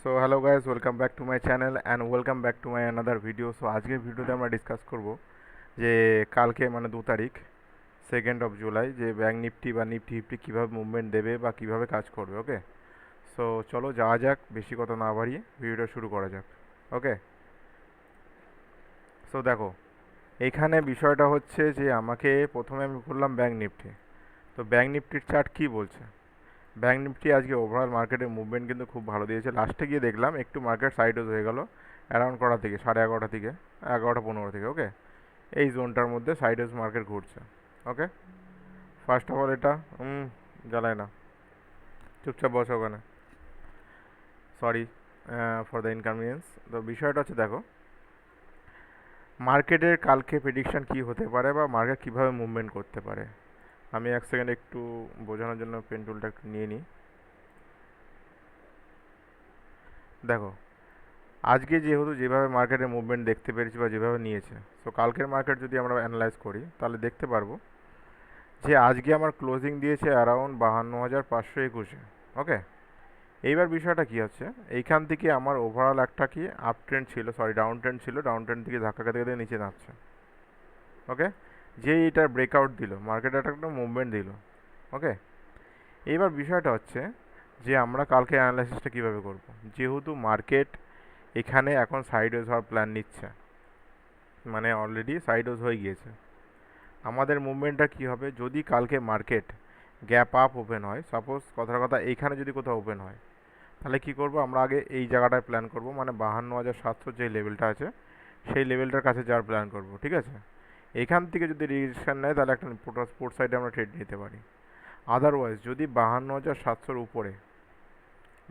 So hello guys, welcome back to my channel and welcome back to my another video. So আজকের ভিডিওতে আমরা discuss করব যে কালকে মানে 2 তারিখ 2nd অফ জুলাই যে ব্যাঙ্ক নিফটি বা নিফটি ফিফটি কীভাবে মুভমেন্ট দেবে বা কীভাবে কাজ করবে। ওকে, সো চলো যাওয়া যাক, বেশি কথা না বাড়িয়ে ভিডিওটা শুরু করা যাক। ওকে, সো দেখো, এইখানে বিষয়টা হচ্ছে যে আমাকে প্রথমে আমি করলাম ব্যাঙ্ক নিফটি। তো ব্যাঙ্ক নিফটির চার্ট কী বলছে? ব্যাঙ্ক নিফটি আজকে ওভারঅল মার্কেটের মুভমেন্ট কিন্তু খুব ভালো দিয়েছে। লাস্টে গিয়ে দেখলাম একটু মার্কেট সাইডওয়েজ হয়ে গেল অ্যারাউন্ড কটা থেকে, 11:30 থেকে, 11:15 থেকে। ওকে, এই জোনটার মধ্যে সাইডওয়েজ মার্কেট ঘুরছে। ওকে, ফার্স্ট অফ অল এটা জ্বালায় না, চুপচাপ বসো ওখানে। Sorry for the inconvenience. তো বিষয়টা হচ্ছে দেখো, মার্কেটের কালকে প্রেডিকশন কী হতে পারে বা মার্কেট কীভাবে মুভমেন্ট করতে পারে। আমি এক সেকেন্ড একটু বোঝানোর জন্য পেন টুলটা একটু নিয়ে নিই। দেখো, আজকে যেহেতু যেভাবে মার্কেটের মুভমেন্ট দেখতে পেরেছি বা যেভাবে নিয়েছে, সো কালকের মার্কেট যদি আমরা অ্যানালাইজ করি তাহলে দেখতে পারবো যে আজকে আমার ক্লোজিং দিয়েছে অ্যারাউন্ড 52,521-এ। ওকে, এইবার বিষয়টা কী হচ্ছে, এইখান থেকে আমার ওভারঅল একটা কি আপ ট্রেন্ড ছিল, সরি ডাউন ট্রেন্ড ছিল, ডাউন ট্রেন্ড থেকে ধাক্কা খেতে খেতে নিচে নামছে। ওকে, যে এটার ব্রেকআউট দিল মার্কেট একটা মুভমেন্ট দিল। ওকে, এইবার বিষয়টা হচ্ছে যে আমরা কালকে অ্যানালাইসিসটা কীভাবে করব, যেহেতু মার্কেট এখানে এখন সাইডওয়েজ হওয়ার প্ল্যান নিচ্ছে, মানে অলরেডি সাইডওয়েজ হয়ে গিয়েছে। আমাদের মুভমেন্টটা কী হবে, যদি কালকে মার্কেট গ্যাপ আপ ওপেন হয়, সাপোজ কথার কথা এইখানে যদি কোথাও ওপেন হয়, তাহলে কী করব, আমরা আগে এই জায়গাটায় প্ল্যান করব, মানে 52,700 যে লেভেলটা আছে সেই লেভেলটার কাছে যাওয়ার প্ল্যান করব। ঠিক আছে, এখান থেকে যদি রিজেকশন নেয় তাহলে একটা স্পোর্ট সাইডে আমরা ট্রেড নিতে পারি। আদারওয়াইজ যদি 52,700-র উপরে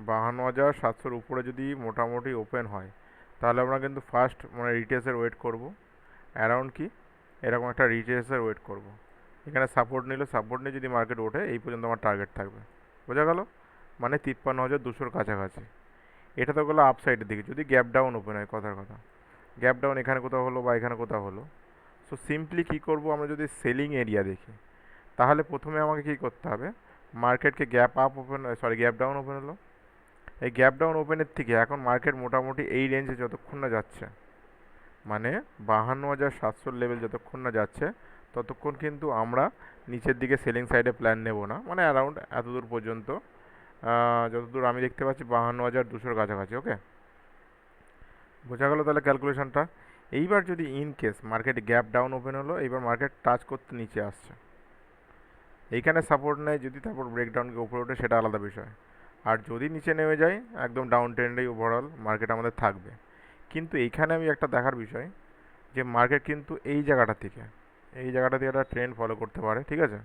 52,700-র উপরে যদি মোটামুটি ওপেন হয়, তাহলে আমরা কিন্তু ফার্স্ট মানে রিটেসের ওয়েট করব। অ্যারাউন্ড কি এরকম একটা রিটেসের ওয়েট করব। এখানে সাপোর্ট নিলে, সাপোর্ট নিয়ে যদি মার্কেট ওঠে এই পর্যন্ত আমার টার্গেট থাকবে। বোঝা গেল, মানে 53,200-র কাছাকাছি। এটা তো গেলো আপসাইডের দিকে, যদি গ্যাপ ডাউন ওপেন হয়, কথার কথা গ্যাপ ডাউন এখানে কোথাও হলো বা এখানে কোথাও হলো। সো সিম্পলি কী করব, আমরা যদি সেলিং এরিয়া দেখি তাহলে প্রথমে আমাকে কী করতে হবে, মার্কেটকে gap up open, sorry gap down open হলো, এই গ্যাপ ডাউন ওপেনের থেকে এখন মার্কেট মোটামুটি এই রেঞ্জে যতক্ষণ না যাচ্ছে, মানে 52,700 লেভেল যতক্ষণ না যাচ্ছে ততক্ষণ কিন্তু আমরা নিচের দিকে সেলিং সাইডে প্ল্যান নেব না, মানে অ্যারাউন্ড এতদূর পর্যন্ত, যতদূর আমি দেখতে পাচ্ছি 52,200-র কাছাকাছি। ওকে, বোঝা গেল তাহলে ক্যালকুলেশনটা। এইবার যদি in case market gap down open হলো, এইবার মার্কেট টাচ করতে নিচে আসছে, এইখানে সাপোর্ট নেয়, যদি তারপর ব্রেকডাউনকে উপরে ওঠে সেটা আলাদা বিষয়। আর যদি নিচে নেমে যায় একদম ডাউন ট্রেন্ডেই ওভারঅল মার্কেট আমাদের থাকবে। কিন্তু এইখানে আমি একটা দেখার বিষয় যে মার্কেট কিন্তু এই জায়গাটা থেকে একটা ট্রেন্ড ফলো করতে পারে। ঠিক আছে,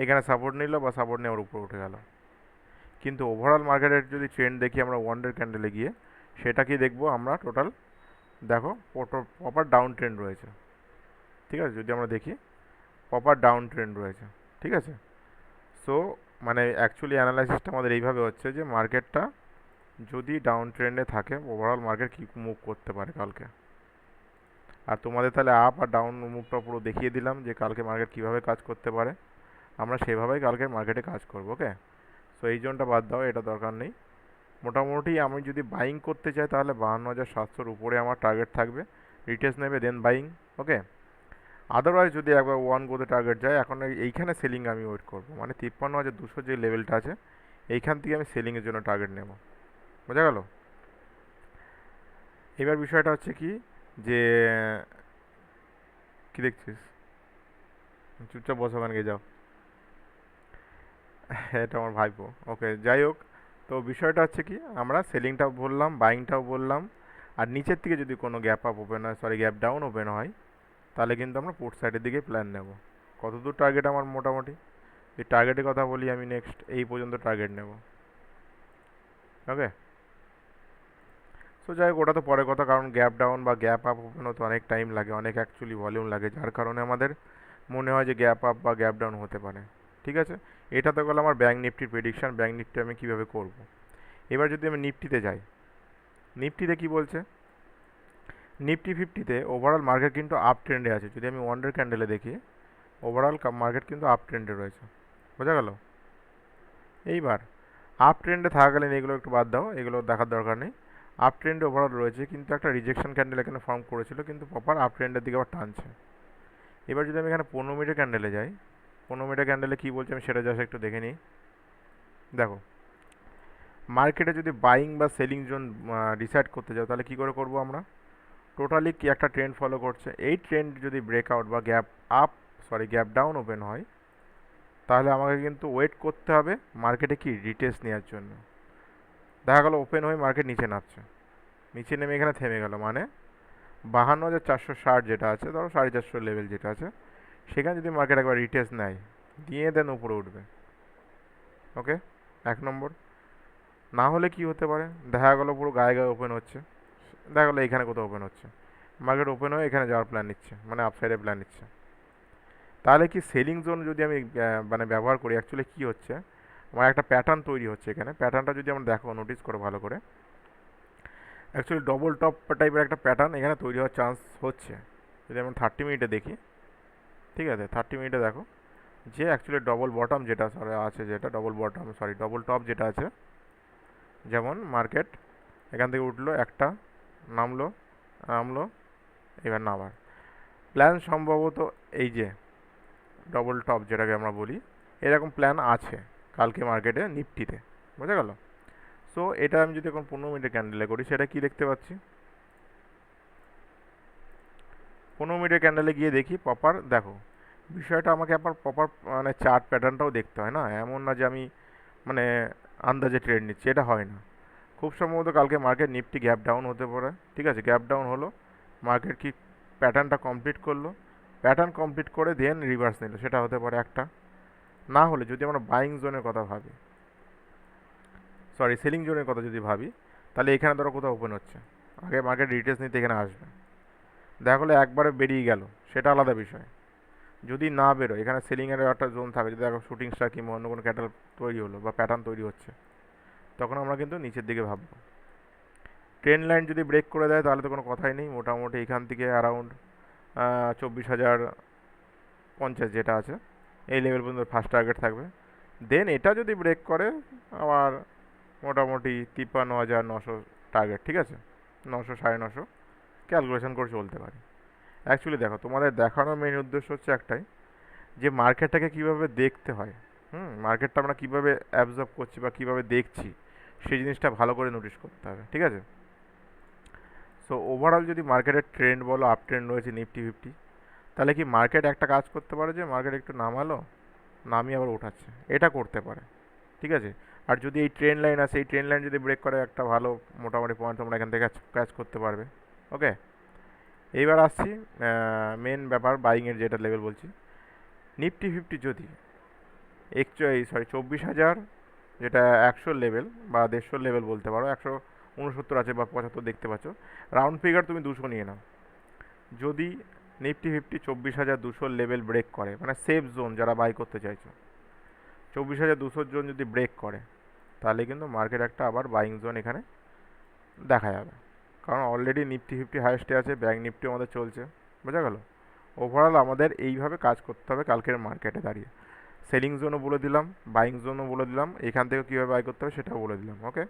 এখানে সাপোর্ট নিল বা সাপোর্ট নেওয়ার উপরে উঠে গেল, কিন্তু ওভারঅল মার্কেটের যদি ট্রেন্ড দেখি আমরা ওয়ান ডে ক্যান্ডেলে গিয়ে, সেটা কি দেখবো আমরা টোটাল, দেখো প্রপার ডাউন ট্রেন্ড রয়েছে। ঠিক আছে, যদি আমরা দেখি প্রপার ডাউন ট্রেন্ড রয়েছে। ঠিক আছে, সো মানে অ্যাকচুয়ালি অ্যানালাইসিসটা আমাদের এইভাবে হচ্ছে যে মার্কেটটা যদি ডাউন ট্রেন্ডে থাকে ওভারঅল মার্কেট কী মুভ করতে পারে কালকে। আর তোমাদের তাহলে আপ আর ডাউন মুভটা পুরো দেখিয়ে দিলাম যে কালকে মার্কেট কীভাবে কাজ করতে পারে, আমরা সেভাবেই কালকে মার্কেটে কাজ করবো। ওকে, সো এই জোনটা বাদ দাও, এটা দরকার নেই। মোটামুটি আমি যদি বাইং করতে চাই তাহলে 52,700-র উপরে আমার টার্গেট থাকবে, রিটেস্ট নেবে দেন বাইং। ওকে, আদারওয়াইজ যদি একবার ওয়ান গোতে টার্গেট যায়, এখন এইখানে সেলিং আমি ওয়েট করবো, মানে 53,200 যে লেভেলটা আছে এইখান থেকে আমি সেলিংয়ের জন্য টার্গেট নেব। বোঝা গেল। এবার বিষয়টা হচ্ছে কি, যে কি দেখছিস, চুপচাপ বসো, ওখানে গিয়ে যাও। এটা আমার ভাইপো। ওকে, যাই হোক, তো বিষয়টা হচ্ছে কি, আমরা সেলিংটাও বললাম, বাইংটাও বললাম, আর নিচের থেকে যদি কোনো গ্যাপ আপ ওপেন হয়, সরি গ্যাপ ডাউন ওপেন হয়, তাহলে কিন্তু আমরা পোর্ট সাইডের দিকে প্ল্যান নেব। কতদূর টার্গেট আমার মোটামুটি, এই টার্গেটের কথা বলি আমি, নেক্সট এই পর্যন্ত টার্গেট নেব। ওকে, সো যাই হোক, ওটা তো পরে কথা, কারণ গ্যাপ ডাউন বা গ্যাপ আপ ওপেন হতে অনেক টাইম লাগে, অনেক অ্যাকচুয়ালি ভলিউম লাগে, যার কারণে আমাদের মনে হয় যে গ্যাপ আপ বা গ্যাপ ডাউন হতে পারে। ঠিক আছে, এটা তো গেলো আমার ব্যাঙ্ক নিফটির প্রেডিকশান, ব্যাঙ্ক নিফটি আমি কীভাবে করব। এবার যদি আমি নিফটিতে যাই, নিফটিতে কি বলছে, নিফটি ফিফটিতে ওভারঅল মার্কেট কিন্তু আপ ট্রেন্ডে আছে। যদি আমি ওয়ান ডে ক্যান্ডেলে দেখি ওভারঅল মার্কেট কিন্তু আপ ট্রেন্ডে রয়েছে। বোঝা গেল। এইবার আপ ট্রেন্ডে থাকাকালীন এগুলো একটু বাদ দাও, এগুলো দেখার দরকার নেই। আপ ট্রেন্ডে ওভারঅল রয়েছে, কিন্তু একটা রিজেকশন ক্যান্ডেল এখানে ফর্ম করেছিল, কিন্তু প্রপার আপ ট্রেন্ডের দিকে আবার টানছে। এবার যদি আমি এখানে 15 মিনিটের ক্যান্ডেলে যাই, 15 মিনিটের ক্যান্ডেলে কী বলছে আমি সেটা জাস্ট একটু দেখে নিই। দেখো, মার্কেটে যদি বাইং বা সেলিং জোন ডিসাইড করতে যাও তাহলে কী করে করবো আমরা? টোটালি কি একটা ট্রেন্ড ফলো করছে, এই ট্রেন্ড যদি ব্রেকআউট বা gap up gap down open হয়, তাহলে আমাকে কিন্তু ওয়েট করতে হবে মার্কেটে কি রিটেস্ট নেওয়ার জন্য। দেখা গেলো ওপেন হয়ে মার্কেট নিচে নামছে, নিচে নেমে এখানে থেমে গেল, মানে 52,460 যেটা আছে, ধরো 450 লেভেল যেটা আছে, সেখানে যদি মার্কেট একবার রিটেস্ট নেয়, দিয়ে দেন উপরে উঠবে। ওকে, 1 নম্বর। না হলে কি হতে পারে, দেখা গেলো পুরো গায়ে গায়ে ওপেন হচ্ছে, দেখা গেলো এখানে কোথাও ওপেন হচ্ছে, মার্কেট ওপেন হয়ে এখানে যাওয়ার প্ল্যান নিচ্ছে, মানে আপসাইডে প্ল্যান নিচ্ছে। তাহলে কি সেলিং জোন যদি আমি মানে ব্যবহার করি, অ্যাকচুয়ালি কি হচ্ছে, আমার একটা প্যাটার্ন তৈরি হচ্ছে এখানে। প্যাটার্নটা যদি আমরা দেখো, নোটিস করো ভালো করে, অ্যাকচুয়ালি ডবল টপ টাইপের একটা প্যাটার্ন এখানে তৈরি হওয়ার চান্স হচ্ছে। যদি আমরা 30 মিনিটে দেখি, ঠিক আছে, 30 মিনিটে দেখো যে অ্যাকচুয়ালি ডবল বটম যেটা আছে, যেটা ডবল বটম ডবল টপ যেটা আছে, যেমন মার্কেট এখান থেকে উঠলো একটা, নামলো নামলো, এবার নামার প্ল্যান সম্ভবত এই যে ডবল টপ যেটাকে আমরা বলি, এরকম প্ল্যান আছে কালকে মার্কেটে নিফটিতে, বোঝা গেল? সো এটা আমি যদি এখন 15 মিনিটের ক্যান্ডেলে করি, সেটা কি দেখতে পাচ্ছি, 15 মিনিটের ক্যান্ডেলে গিয়ে দেখি প্রপার, দেখো বিষয়টা আমাকে আবার প্রপার মানে চার্ট প্যাটার্নটাও দেখতে হয় না, এমন না যে আমি মানে আন্দাজে ট্রেড নিচ্ছি, এটা হয় না। খুব সম্ভবত কালকে মার্কেট নিফটি গ্যাপ ডাউন হতে পারে, ঠিক আছে, গ্যাপ ডাউন হলো, মার্কেট কি প্যাটার্নটা কমপ্লিট করলো, প্যাটার্ন কমপ্লিট করে দেন রিভার্স নিল, সেটা হতে পারে একটা। না হলে যদি আমরা বাইং জোনের কথা ভাবি, সেলিং জোনের কথা যদি ভাবি, তাহলে এখানে ধরো কোথাও ওপেন হচ্ছে, আগে মার্কেট রিটেস্ট নিতে এখানে আসবে, দেখা হলে একবারে বেরিয়ে গেল, সেটা আলাদা বিষয়। যদি না বেরোয়, এখানে সেলিংয়ের একটা জোন থাকে, যদি দেখো শুটিং স্টার কিংবা অন্য কোনো ক্যাটাল তৈরি হলো বা প্যাটার্ন তৈরি হচ্ছে, তখন আমরা কিন্তু নিচের দিকে ভাববো। ট্রেন লাইন যদি ব্রেক করে দেয় তাহলে তো কোনো কথাই নেই, মোটামুটি এখান থেকে অ্যারাউন্ড 24,050 যেটা আছে, এই লেভেল পর্যন্ত ফার্স্ট টার্গেট থাকবে। দেন এটা যদি ব্রেক করে, আবার মোটামুটি 53,900 টার্গেট, ঠিক আছে, 900 950 ক্যালকুলেশন করে চলতে পারি। অ্যাকচুয়ালি দেখো, তোমাদের দেখানোর মেইন উদ্দেশ্য হচ্ছে একটাই, যে মার্কেটটাকে কীভাবে দেখতে হয়, মার্কেটটা আমরা কীভাবে অ্যাবজর্ব করছি বা কীভাবে দেখছি, সেই জিনিসটা ভালো করে নোটিস করতে হবে, ঠিক আছে। সো ওভারঅল যদি মার্কেটের ট্রেন্ড বলো আপ ট্রেন্ড রয়েছে নিফটি ফিফটি, তাহলে কি মার্কেট একটা কাজ করতে পারে যে মার্কেট একটু নামালো, নামিয়ে আবার উঠাচ্ছে, এটা করতে পারে, ঠিক আছে। আর যদি এই ট্রেন লাইন আছে, এই ট্রেন লাইন যদি ব্রেক করে, একটা ভালো মোটামুটি পয়েন্ট তোমরা এখান থেকে ক্যাচ করতে পারবে। ওকে, এইবার আসছি মেন ব্যাপার, বাইংয়ের যেটা লেভেল বলছি, নিফটি ফিফটি যদি 24,000 যেটা 100 লেভেল বা 150 লেভেল বলতে পারো, 169 আছে বা 75 দেখতে পাচ্ছ, রাউন্ড ফিগার তুমি 200 নিয়ে নাও। যদি নিফটি ফিফটি 24,200 লেভেল ব্রেক করে, মানে সেফ জোন যারা বাই করতে চাইছো, 24,200 জোন যদি ব্রেক করে, তাহলে কিন্তু মার্কেট একটা আবার বাইং জোন এখানে দেখা যাবে, কারণ অলরেডি নিফটি ফিফটি হাইস্টে আছে, ব্যাঙ্ক নিফটিও আমাদের চলছে, বোঝা গেল? ওভারঅল আমাদের এইভাবে কাজ করতে হবে কালকের মার্কেটে দাঁড়িয়ে। সেলিং জোনও বলে দিলাম, বাইং জোনও বলে দিলাম, এখান থেকে কীভাবে বাই করতে হবে সেটাও বলে দিলাম। ওকে,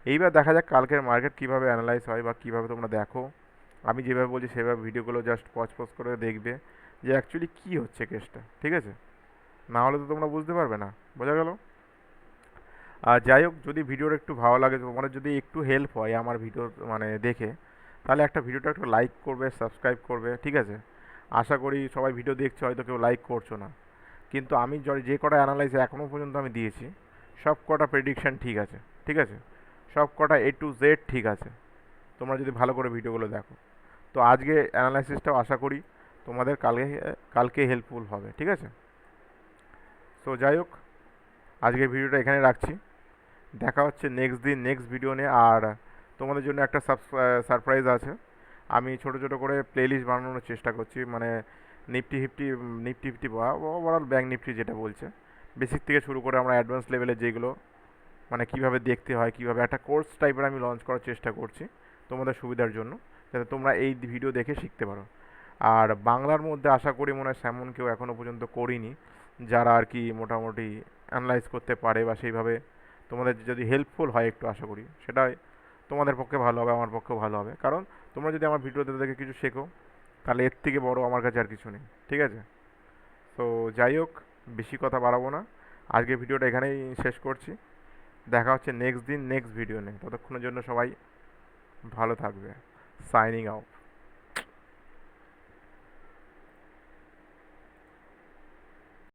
এইবার দেখা যাক কালকের মার্কেট কীভাবে অ্যানালাইজ হয় বা কীভাবে তোমরা দেখো। আমি যেভাবে বলছি সেভাবে ভিডিওগুলো জাস্ট পজ করে দেখবে যে অ্যাকচুয়ালি কী হচ্ছে কেসটা, ঠিক আছে, না হলে তো তোমরা বুঝতে পারবে না, বোঝা গেল? আর যাই হোক, যদি ভিডিওটা একটু ভালো লাগে, তোমাদের যদি একটু হেল্প হয় আমার ভিডিও মানে দেখে, তাহলে একটা ভিডিওটা একটু লাইক করবে, সাবস্ক্রাইব করবে, ঠিক আছে। আশা করি সবাই ভিডিও দেখছো, হয়তো কেউ লাইক করছো না, কিন্তু আমি যে কটা অ্যানালাইজ এখনও পর্যন্ত আমি দিয়েছি, সব কটা প্রেডিকশান ঠিক আছে, ঠিক আছে, সব কটা A to Z ঠিক আছে, তোমরা যদি ভালো করে ভিডিওগুলো দেখো। তো আজকে অ্যানালাইসিসটাও আশা করি তোমাদের কালকে হেল্পফুল হবে, ঠিক আছে। সো যাই হোক, আজকের ভিডিওটা এখানে রাখছি, দেখা হচ্ছে নেক্সট দিন নেক্সট ভিডিও নিয়ে। আর তোমাদের জন্য একটা সারপ্রাইজ আছে, আমি ছোটো ছোটো করে প্লেলিস্ট বানানোর চেষ্টা করছি, মানে নিফটি ফিফটি বা ওভারঅল ব্যাঙ্ক নিফটি যেটা বলছে, বেসিক থেকে শুরু করে আমরা অ্যাডভান্স লেভেলের যেগুলো, মানে কীভাবে দেখতে হয়, কীভাবে একটা কোর্স টাইপের আমি লঞ্চ করার চেষ্টা করছি তোমাদের সুবিধার জন্য, যাতে তোমরা এই ভিডিও দেখে শিখতে পারো। আর বাংলার মধ্যে আশা করি মনে হয় সেমন কেউ এখনও পর্যন্ত করিনি, যারা আর কি মোটামুটি অ্যানালাইজ করতে পারে বা সেইভাবে তোমাদের যদি হেল্পফুল হয় একটু, আশা করি সেটাই তোমাদের পক্ষে ভালো হবে, আমার পক্ষেও ভালো হবে। কারণ তোমরা যদি আমার ভিডিওতে দেখে কিছু শেখো, তাহলে এর থেকে বড় আমার কাছে আর কিছু নেই, ঠিক আছে? তো যাই হোক, বেশি কথা বাড়াবো না, আজকে ভিডিওটা এখানেই শেষ করছি। দেখা হচ্ছে নেক্সট দিন নেক্সট ভিডিও নিয়ে। ততক্ষণের জন্য সবাই ভালো থাকবে। Signing out.